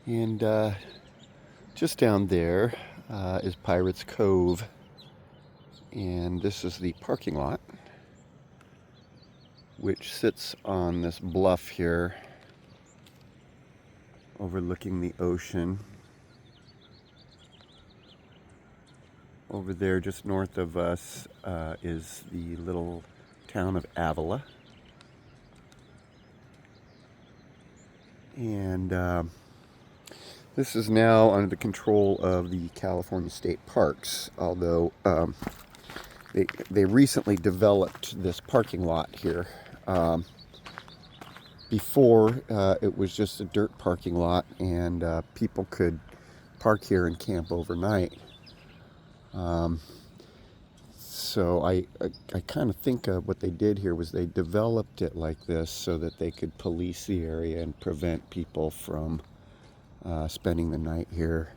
And just down there is Pirates Cove. And this is the parking lot, which sits on this bluff here overlooking the ocean. Over there, just north of us, is the little town of Avila. And this is now under the control of the California State Parks, although they recently developed this parking lot here. Before, it was just a dirt parking lot, and people could park here and camp overnight. So I kind of think what they did here was they developed it like this so that they could police the area and prevent people from spending the night here.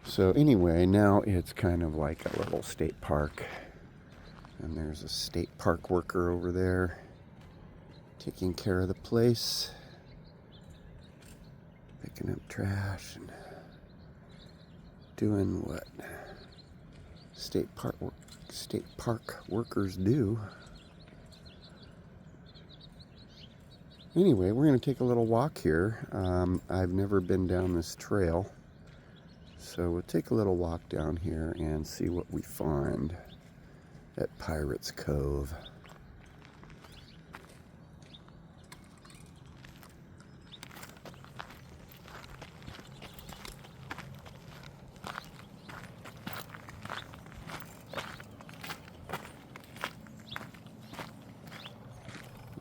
So anyway, now it's kind of like a little state park. And there's a state park worker over there taking care of the place, picking up trash and doing what state park workers do. Anyway, we're going to take a little walk here. I've never been down this trail, so we'll take a little walk down here and see what we find at Pirates Cove.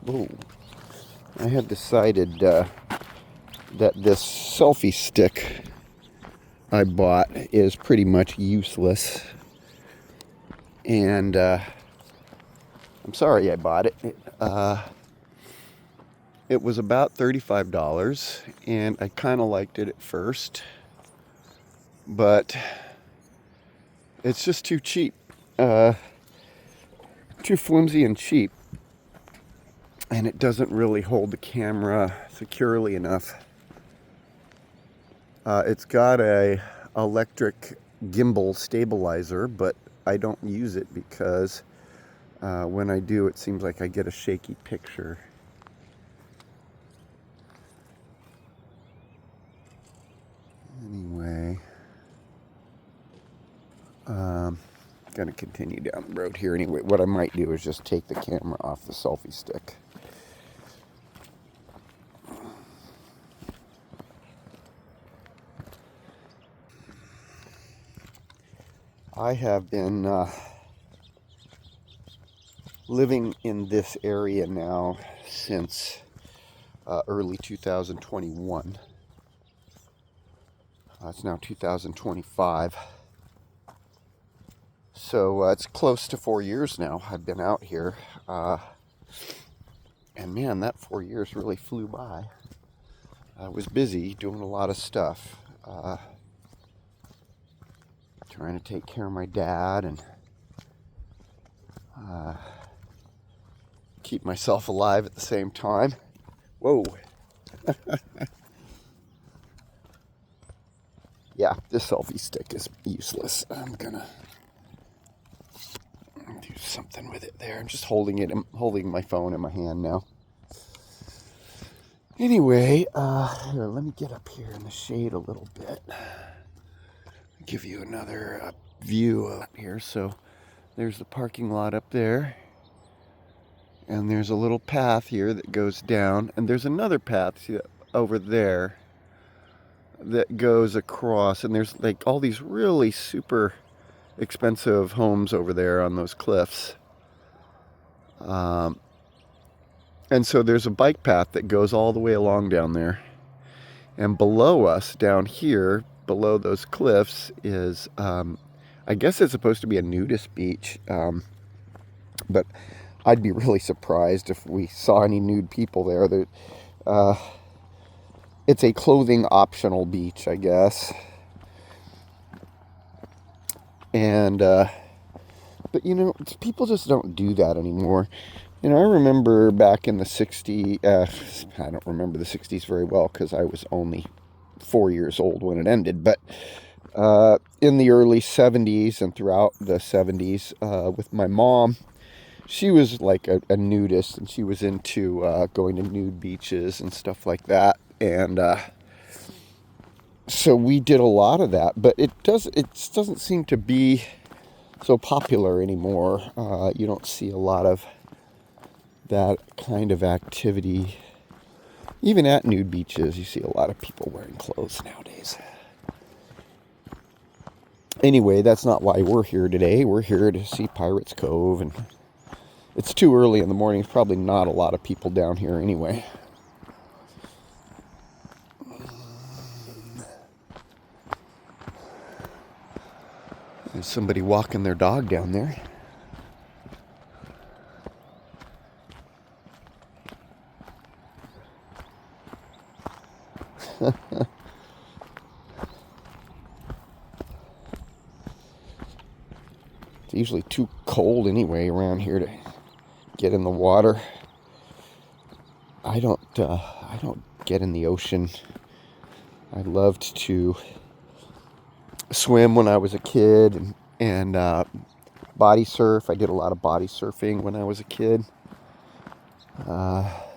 Whoa. I had decided that this selfie stick I bought is pretty much useless. And I'm sorry I bought it. It was about $35, and I kind of liked it at first, but it's just too cheap. Too flimsy and cheap. And it doesn't really hold the camera securely enough. It's got a electric gimbal stabilizer, but I don't use it because when I do, it seems like I get a shaky picture. Anyway, gonna continue down the road here. Anyway, what I might do is just take the camera off the selfie stick. I have been living in this area now since early 2021. It's now 2025. So it's close to 4 years now I've been out here. And man, that 4 years really flew by. I was busy doing a lot of stuff. Trying to take care of my dad and keep myself alive at the same time. Whoa. Yeah, this selfie stick is useless. I'm gonna do something with it there. I'm just holding it. I'm holding my phone in my hand now. Anyway, here, let me get up here in the shade a little bit. Give you another view up here. So there's the parking lot up there, and there's a little path here that goes down, and there's another path over there that goes across, and there's like all these really super expensive homes over there on those cliffs. And so there's a bike path that goes all the way along down there, and below us down here below those cliffs is I guess it's supposed to be a nudist beach, but I'd be really surprised if we saw any nude people there. It's a clothing optional beach, I guess. And but you know, people just don't do that anymore. You know, I remember back in the 60s, I don't remember the 60s very well because I was only 4 years old when it ended, but in the early 70s and throughout the 70s with my mom, she was like a nudist, and she was into going to nude beaches and stuff like that. And so we did a lot of that, but it doesn't seem to be so popular anymore. You don't see a lot of that kind of activity. Even at nude beaches, you see a lot of people wearing clothes nowadays. Anyway, that's not why we're here today. We're here to see Pirates Cove, and it's too early in the morning. There's probably not a lot of people down here anyway. There's somebody walking their dog down there. It's usually too cold anyway around here to get in the water. I don't get in the ocean. I loved to swim when I was a kid, and body surf. I did a lot of body surfing when I was a kid. But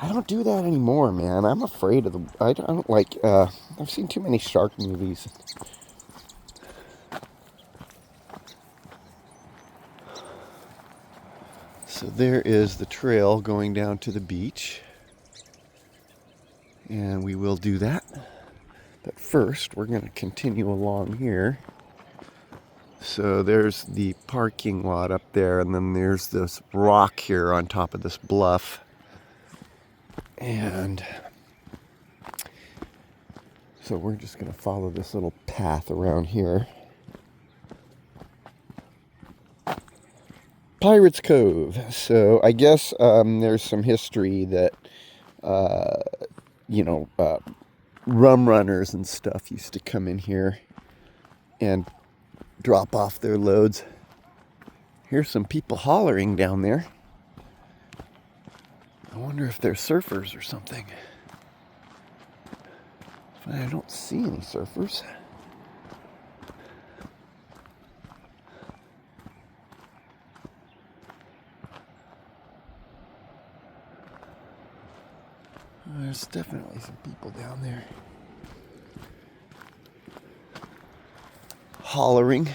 I don't do that anymore, man. I'm afraid of I don't like. I've seen too many shark movies. So there is the trail going down to the beach, and we will do that. But first, we're going to continue along here. So there's the parking lot up there, and then there's this rock here on top of this bluff. And so we're just going to follow this little path around here. Pirates Cove. So I guess there's some history that, rum runners and stuff used to come in here and drop off their loads. Here's some people hollering down there. I wonder if they're surfers or something. But I don't see any surfers. There's definitely some people down there hollering.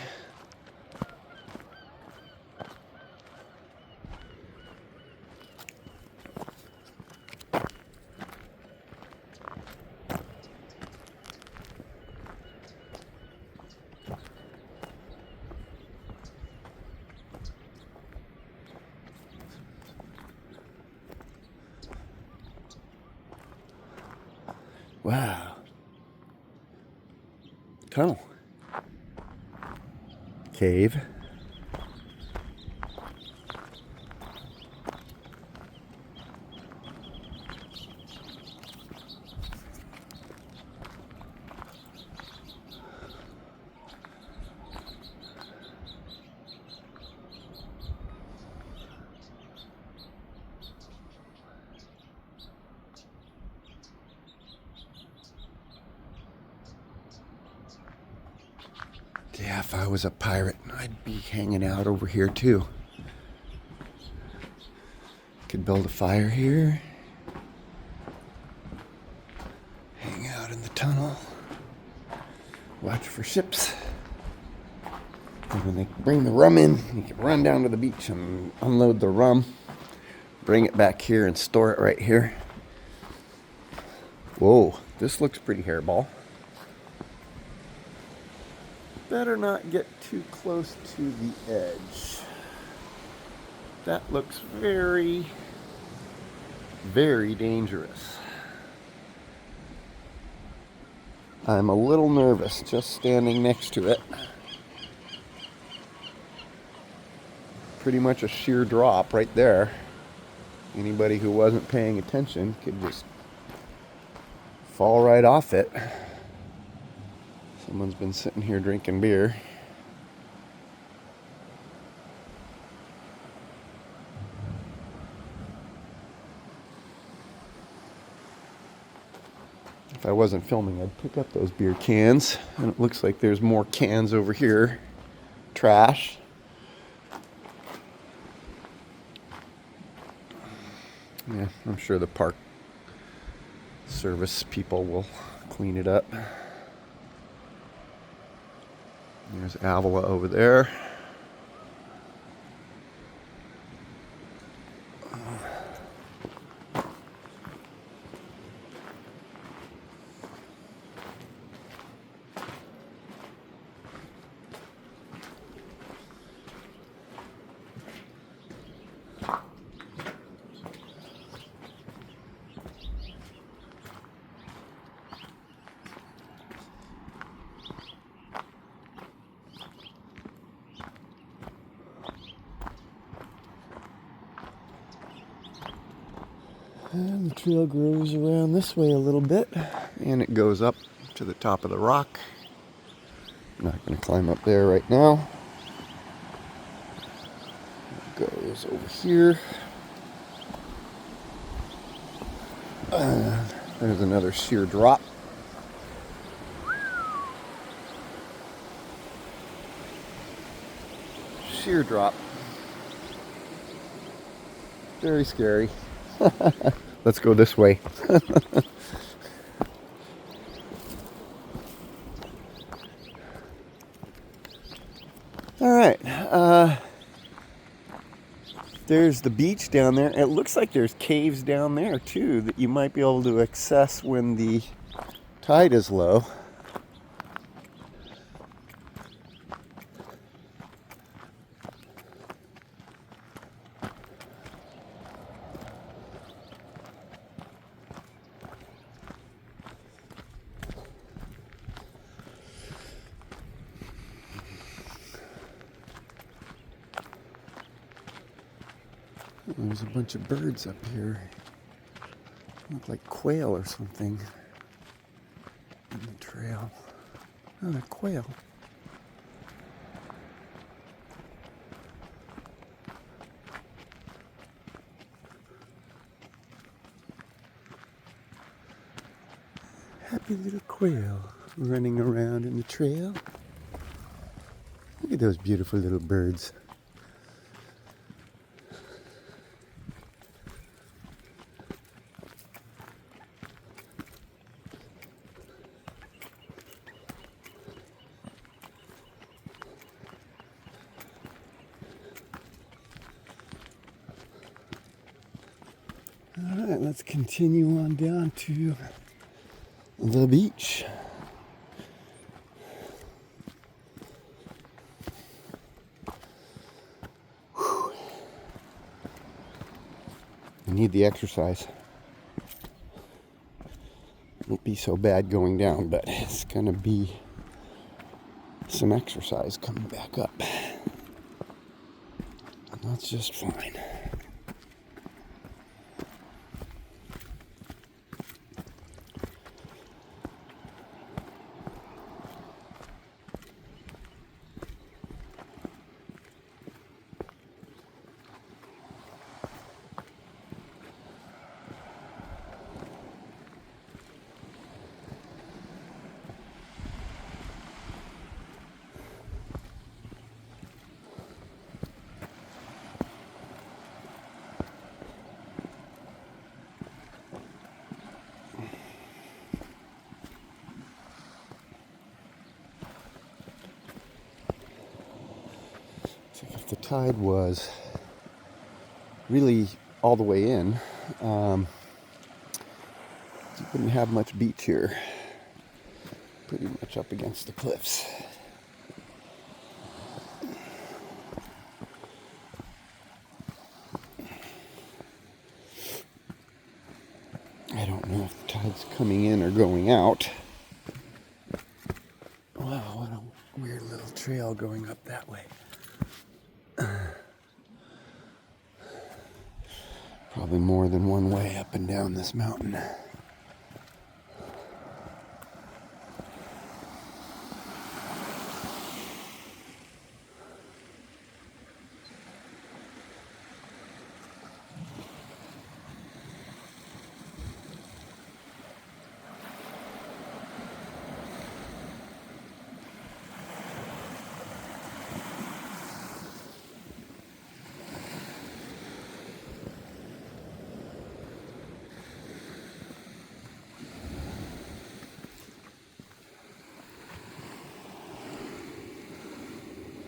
Wow. Tunnel. Cave. Yeah, if I was a pirate, I'd be hanging out over here too. Could build a fire here. Hang out in the tunnel. Watch for ships. And when they bring the rum in, you can run down to the beach and unload the rum. Bring it back here and store it right here. Whoa, this looks pretty hairball. Better not get too close to the edge. That looks very, very dangerous. I'm a little nervous just standing next to it. Pretty much a sheer drop right there. Anybody who wasn't paying attention could just fall right off it. Someone's been sitting here drinking beer. I wasn't filming, I'd pick up those beer cans. And it looks like there's more cans over here. Trash. Yeah, I'm sure the park service people will clean it up. There's Avila over there. And the trail grows around this way a little bit, and it goes up to the top of the rock. I'm not going to climb up there right now. It goes over here. There's another sheer drop. Sheer drop. Very scary. Let's go this way. All right. There's the beach down there. It looks like there's caves down there too that you might be able to access when the tide is low. There's a bunch of birds up here. Look like quail or something in the trail. Oh, they're quail. Happy little quail running around in the trail. Look at those beautiful little birds. All right, let's continue on down to the beach. Whew. I need the exercise. Won't be so bad going down, but it's gonna be some exercise coming back up. And that's just fine. If the tide was really all the way in, you wouldn't have much beach here. Pretty much up against the cliffs. I don't know if the tide's coming in or going out. Wow, what a weird little trail going up that way. Probably more than one way up and down this mountain.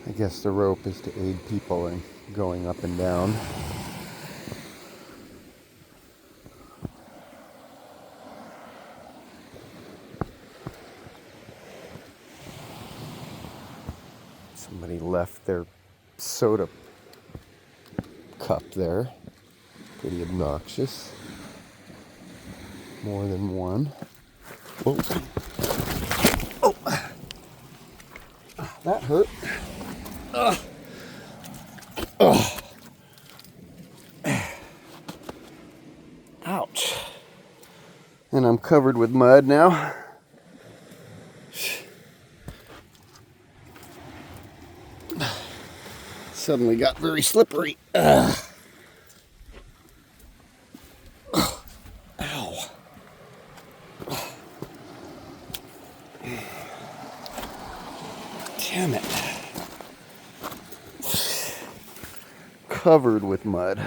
I guess the rope is to aid people in going up and down. Somebody left their soda cup there. Pretty obnoxious. More than one. Whoa. Oh, that hurt. Ouch. And I'm covered with mud now. Suddenly got very slippery. Ow. Damn it. Covered with mud.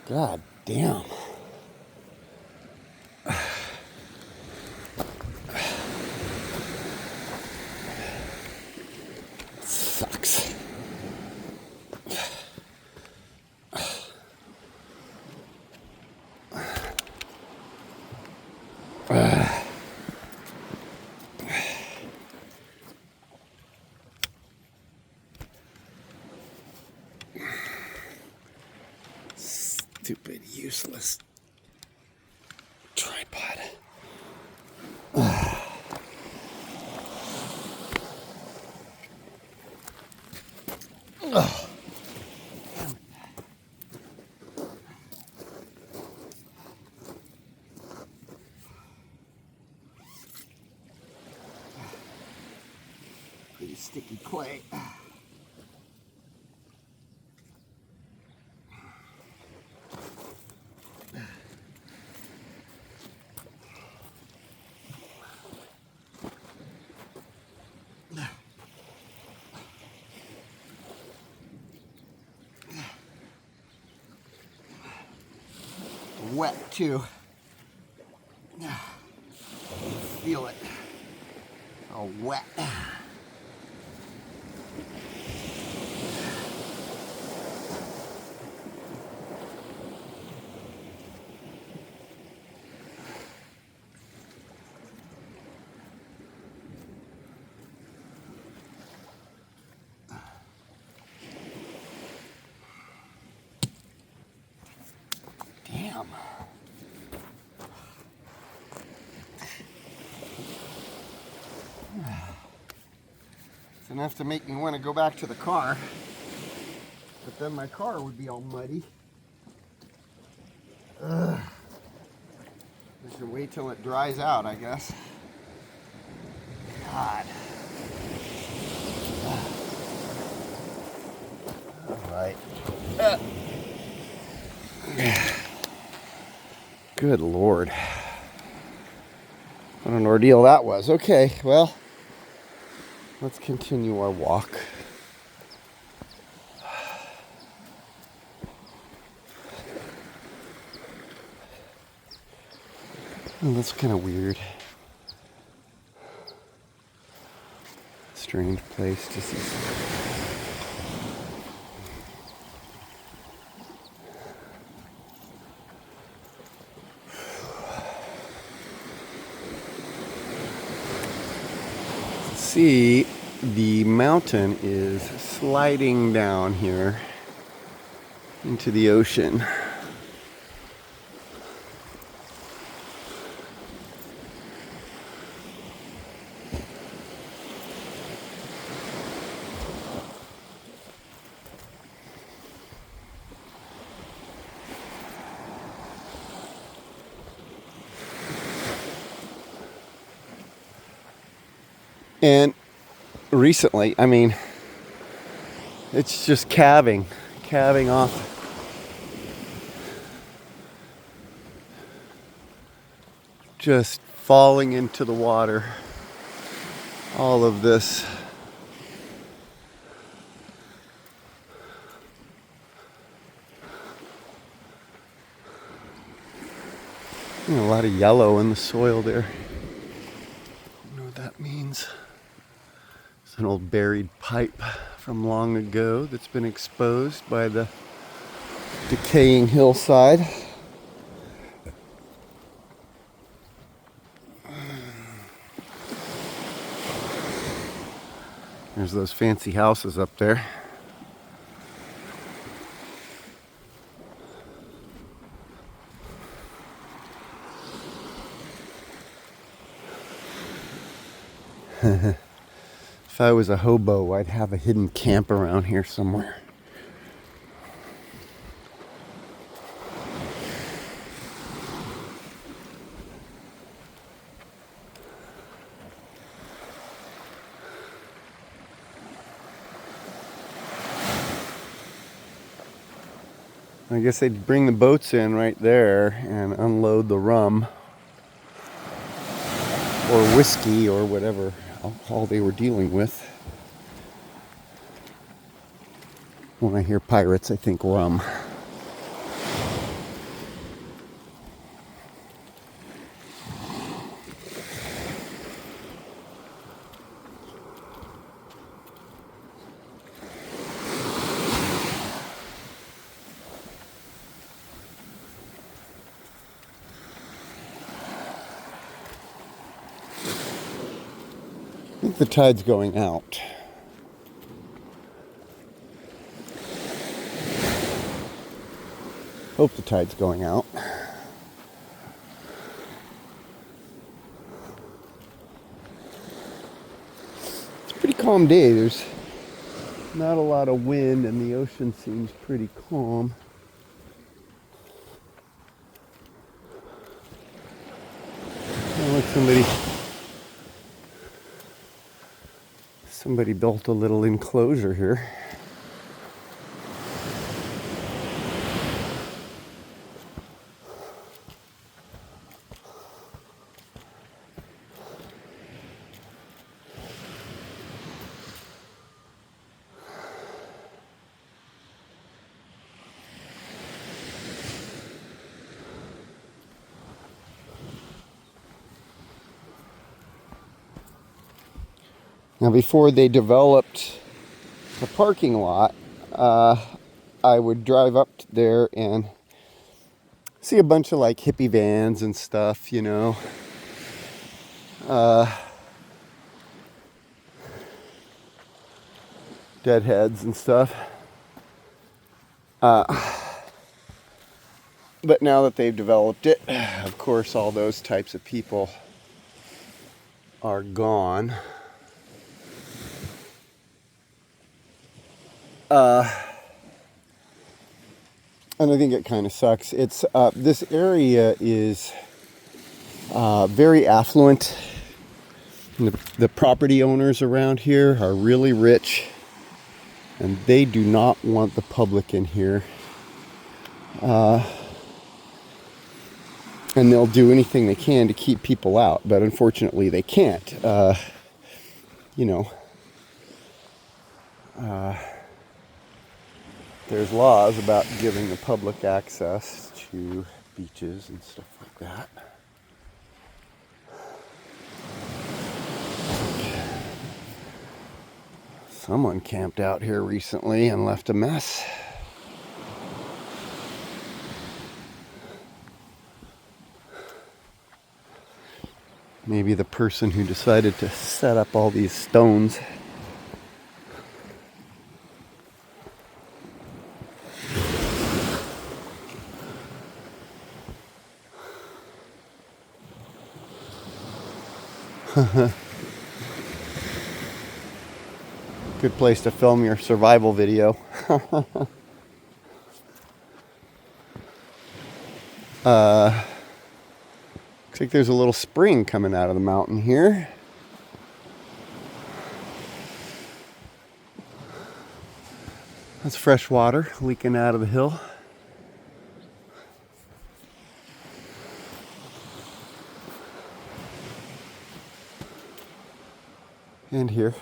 God damn. Sucks. Stupid, useless tripod. Pretty sticky clay. Wet too. Feel it. All wet. Damn. It's enough to make me want to go back to the car. But then my car would be all muddy. Ugh. I should wait till it dries out, I guess. God. All right. Good Lord. What an ordeal that was. Okay, well, let's continue our walk. Oh, that's kind of weird. Strange place to see something. See, the mountain is sliding down here into the ocean. And recently, I mean, it's just calving off. Just falling into the water. All of this. A lot of yellow in the soil there. I don't know what that means. It's an old buried pipe from long ago that's been exposed by the decaying hillside. There's those fancy houses up there. If I was a hobo, I'd have a hidden camp around here somewhere. I guess they'd bring the boats in right there and unload the rum or whiskey or whatever alcohol they were dealing with. When I hear pirates, I think rum. I think the tide's going out. Hope the tide's going out. It's a pretty calm day. There's not a lot of wind and the ocean seems pretty calm. Oh, look, somebody built a little enclosure here. Now, before they developed the parking lot, I would drive up there and see a bunch of like hippie vans and stuff, you know. Deadheads and stuff. But now that they've developed it, of course, all those types of people are gone. And I think it kind of sucks. It's this area is very affluent. The property owners around here are really rich, and they do not want the public in here. And they'll do anything they can to keep people out, but unfortunately they can't. You know, there's laws about giving the public access to beaches and stuff like that. Someone camped out here recently and left a mess. Maybe the person who decided to set up all these stones. Good place to film your survival video. Looks like there's a little spring coming out of the mountain here. That's fresh water leaking out of the hill. And here.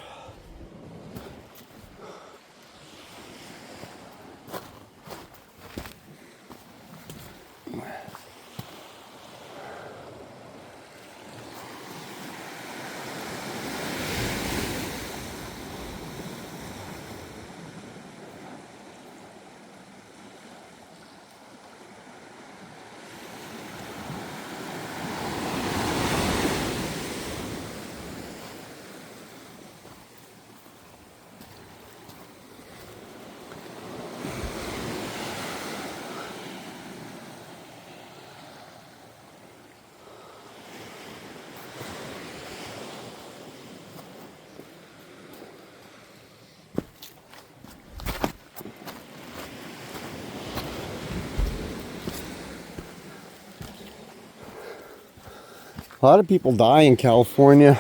A lot of people die in California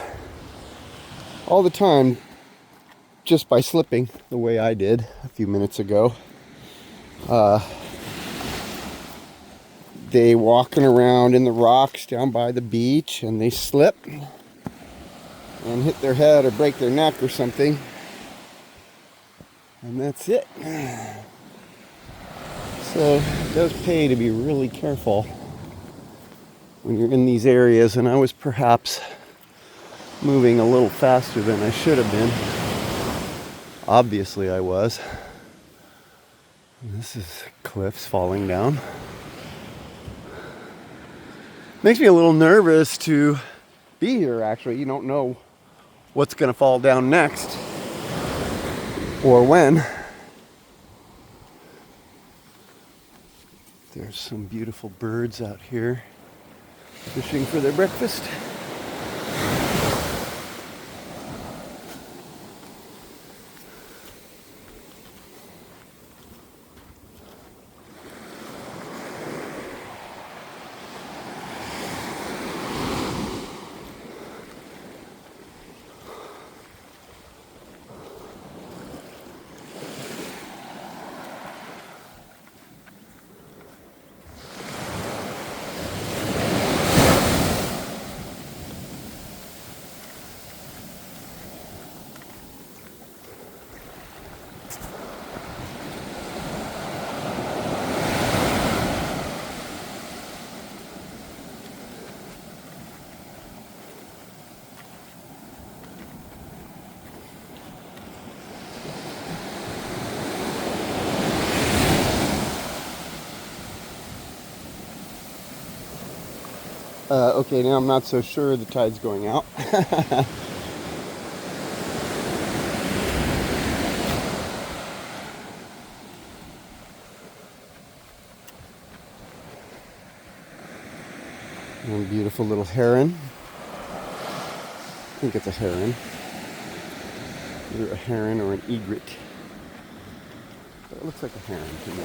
all the time just by slipping the way I did a few minutes ago. They walking around in the rocks down by the beach and they slip and hit their head or break their neck or something, and that's it. So it does pay to be really careful when you're in these areas, and I was perhaps moving a little faster than I should have been. Obviously I was. And this is cliffs falling down. Makes me a little nervous to be here, actually. You don't know what's going to fall down next or when. There's some beautiful birds out here fishing for their breakfast. Okay, now I'm not so sure the tide's going out. One beautiful little heron. I think it's a heron. Either a heron or an egret. But it looks like a heron to me.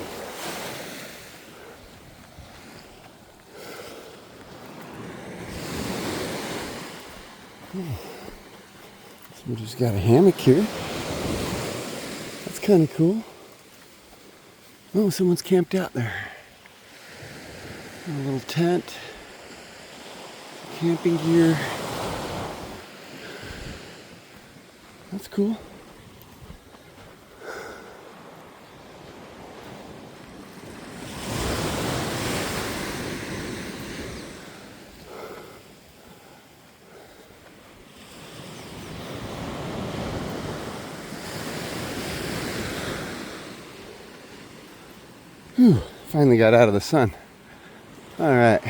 Somebody's got a hammock here. That's kind of cool. Oh, someone's camped out there. A little tent. Camping gear. That's cool. Whew, finally got out of the sun. All right.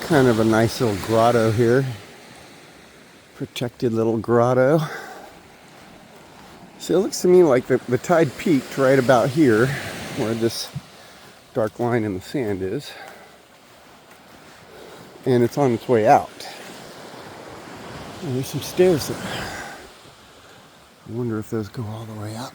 Kind of a nice little grotto here. Protected little grotto. So it looks to me like the tide peaked right about here, where this dark line in the sand is. And it's on its way out. And there's some stairs there. I wonder if those go all the way up.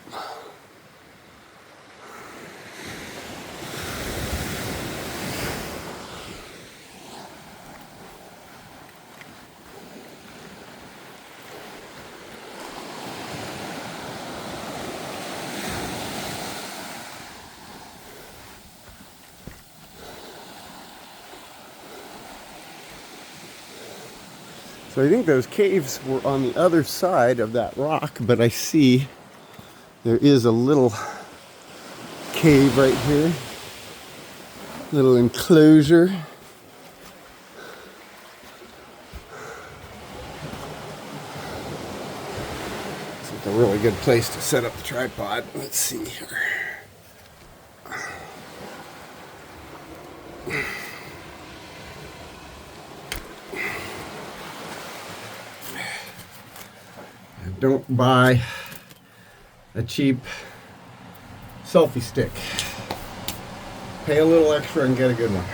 So I think those caves were on the other side of that rock, but I see there is a little cave right here. Little enclosure. It's like a really good place to set up the tripod. Let's see here. Don't buy a cheap selfie stick. Pay a little extra and get a good one.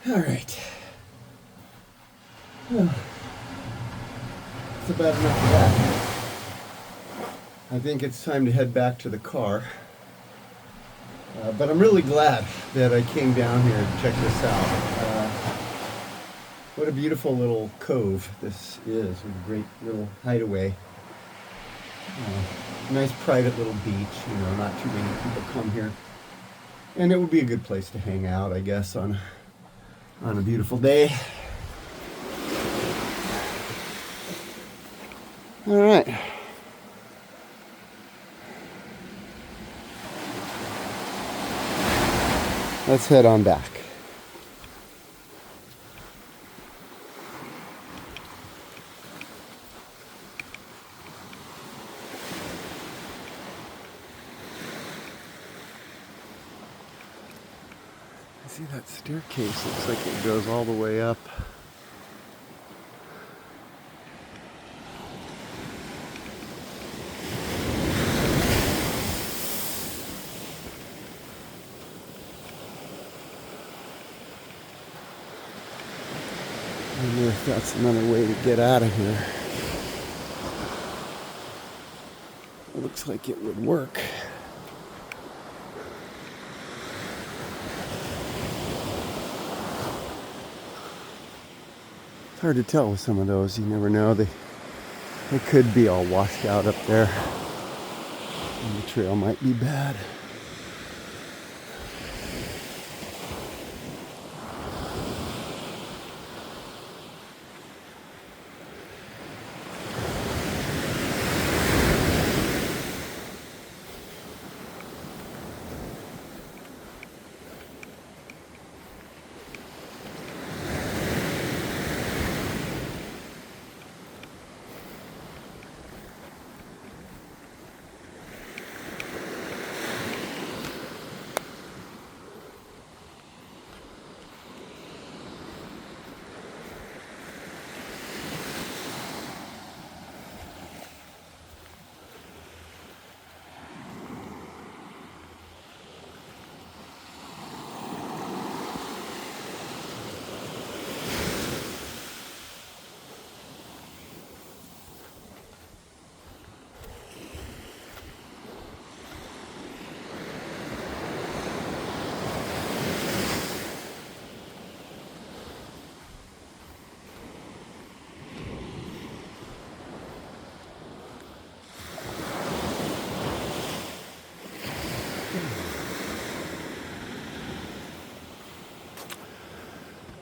All right. That's about enough of that. I think it's time to head back to the car. But I'm really glad that I came down here to check this out. What a beautiful little cove this is, with a great little hideaway. Nice private little beach, not too many people come here. And it would be a good place to hang out, I guess, on a beautiful day. All right. Let's head on back. See that staircase? Looks like it goes all the way up. that's another way to get out of here. It looks like it would work. It's hard to tell with some of those. You never know. They could be all washed out up there. And the trail might be bad.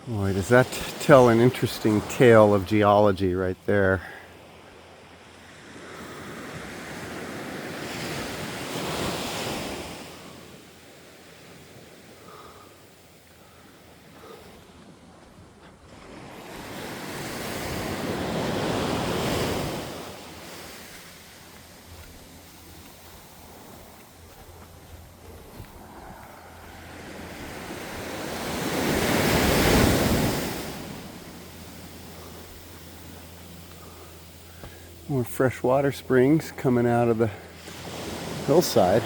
Boy, does that tell an interesting tale of geology right there. More freshwater springs coming out of the hillside.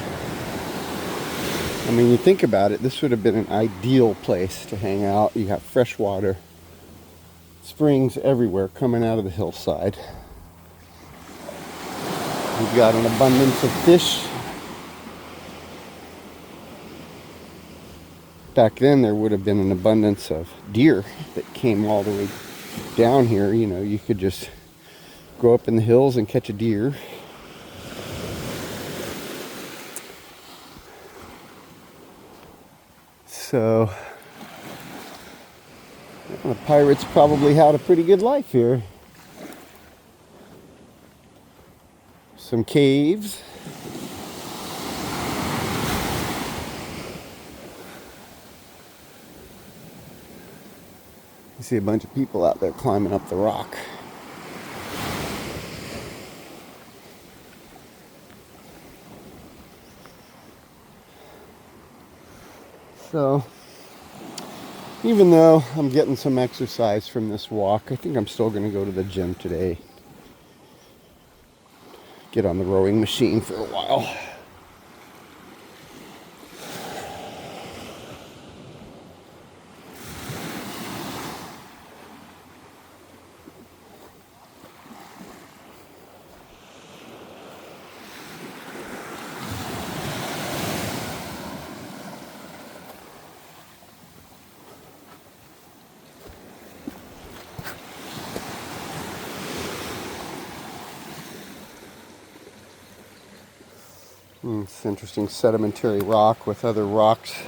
I mean, you think about it, this would have been an ideal place to hang out. You have freshwater springs everywhere coming out of the hillside. We've got an abundance of fish. Back then, there would have been an abundance of deer that came all the way down here. You know, you could just go up in the hills and catch a deer. So, the pirates probably had a pretty good life here. Some caves. You see a bunch of people out there climbing up the rock. So, even though I'm getting some exercise from this walk, I think I'm still going to go to the gym today. Get on the rowing machine for a while. It's interesting sedimentary rock with other rocks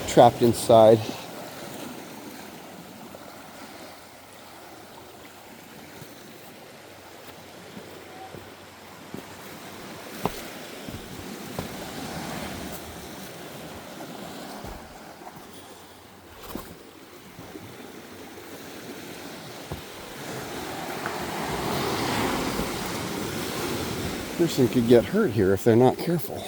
trapped inside. Person could get hurt here if they're not careful.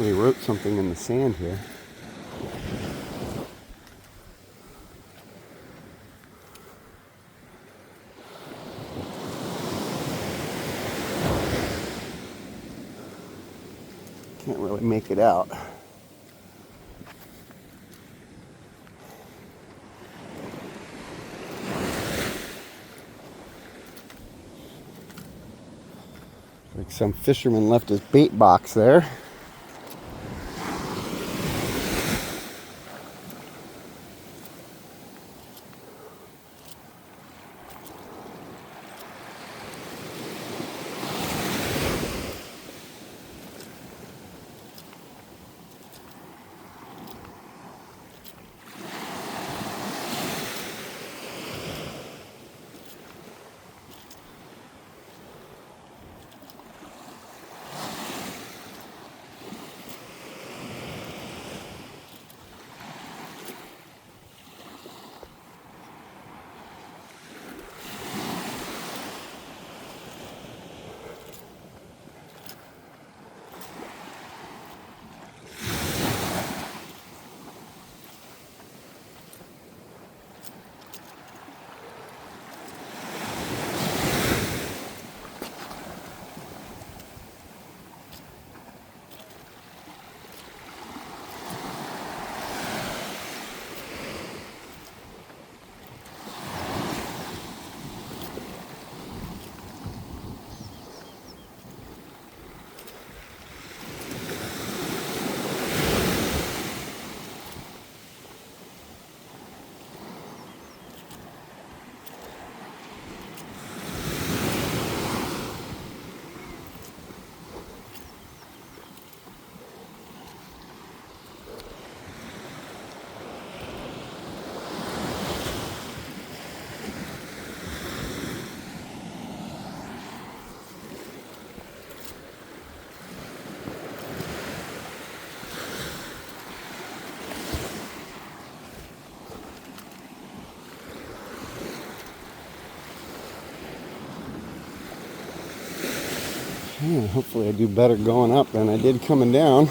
Somebody wrote something in the sand here. Can't really make it out. Like some fisherman left his bait box there. Yeah, hopefully I do better going up than I did coming down.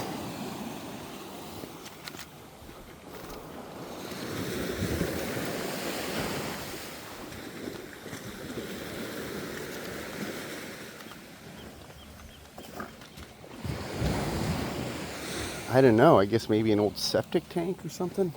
I don't know, I guess maybe an old septic tank or something.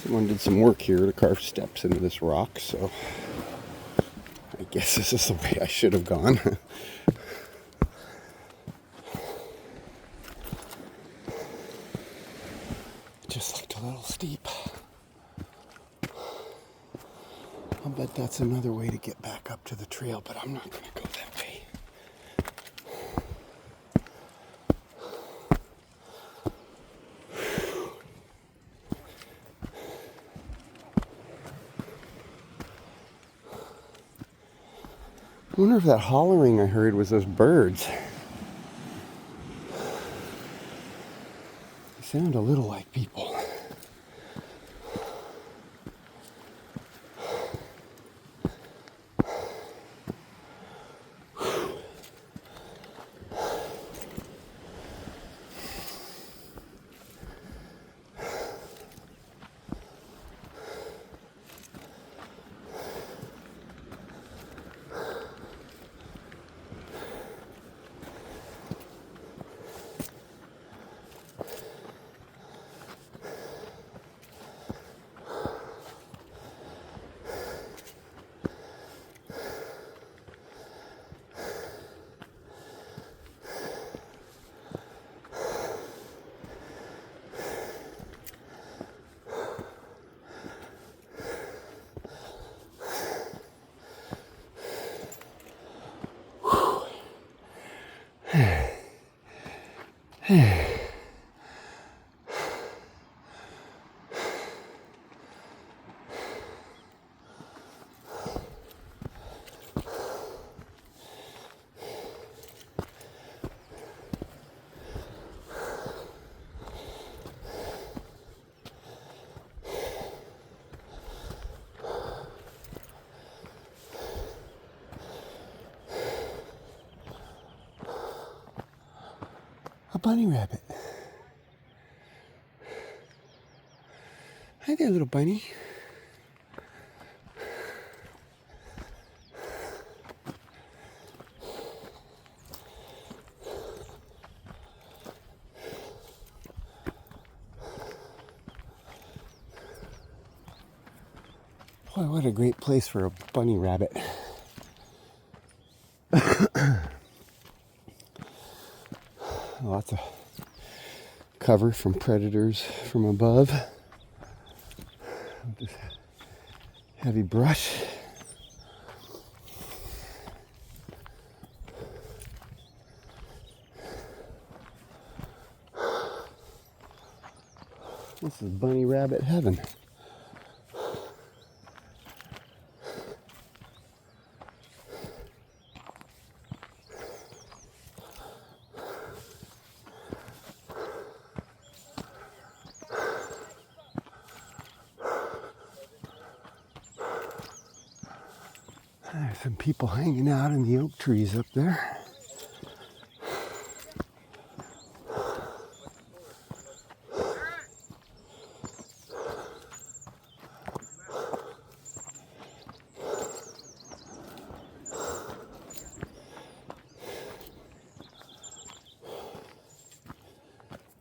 Someone did some work here to carve steps into this rock, so I guess this is the way I should have gone. Just looked a little steep. I'll bet that's another way to get back up to the trail, but I'm not going to go that way. I wonder if that hollering I heard was those birds. They sound a little like people. bunny rabbit. Hi there, little bunny. Boy, what a great place for a bunny rabbit. Lots of cover from predators from above. Just heavy brush. This is bunny rabbit heaven. There's some people hanging out in the oak trees up there.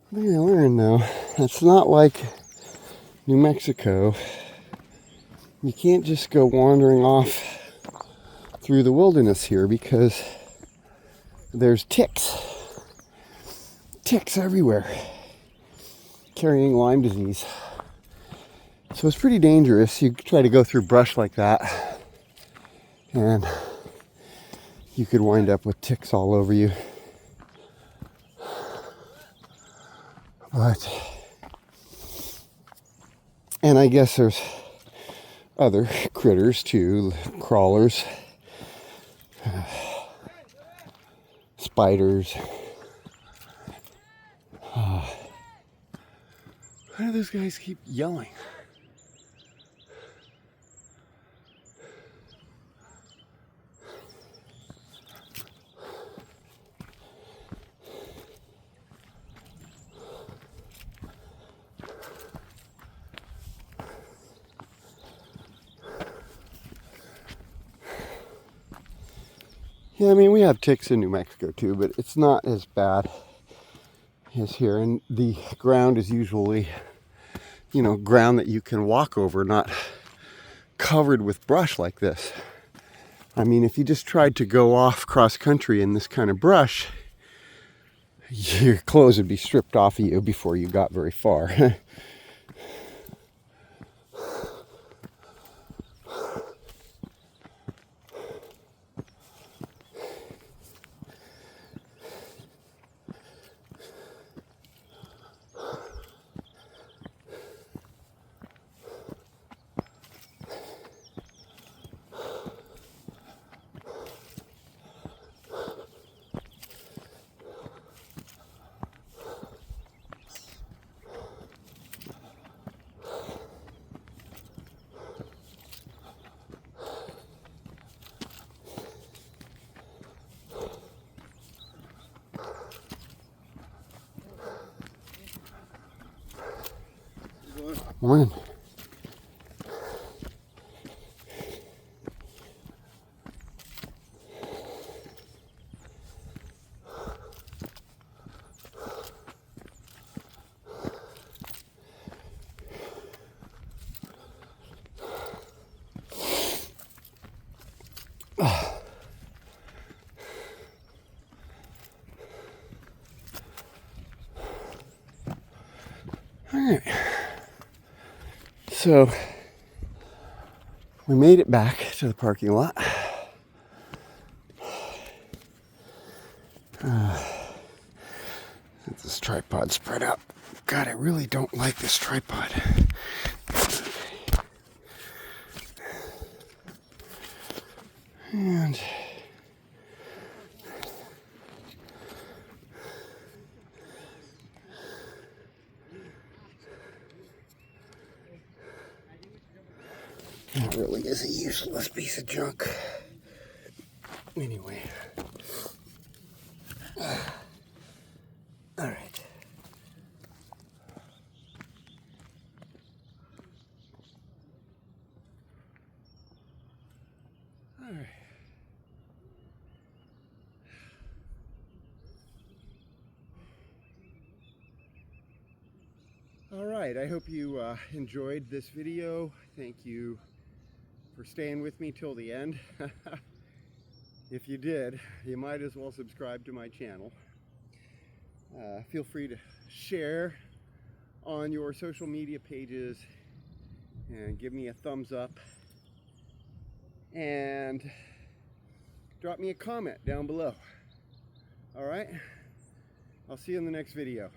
I think I learned though, it's not like New Mexico. You can't just go wandering off through the wilderness here because there's ticks. Ticks everywhere, carrying Lyme disease. So it's pretty dangerous. You try to go through brush like that and you could wind up with ticks all over you. And I guess there's other critters too, crawlers, spiders. Why do those guys keep yelling? Yeah, I mean, we have ticks in New Mexico too, but it's not as bad as here. And the ground is usually, ground that you can walk over, not covered with brush like this. I mean, if you just tried to go off cross country in this kind of brush, your clothes would be stripped off of you before you got very far. Morning. All right. So we made it back to the parking lot. This tripod spread out. God, I really don't like this tripod. And that really is a useless piece of junk. Anyway. All right. All right, I hope you enjoyed this video. Thank you for staying with me till the end. If you did, you might as well subscribe to my channel. Feel free to share on your social media pages and give me a thumbs up and drop me a comment down below. All right, I'll see you in the next video.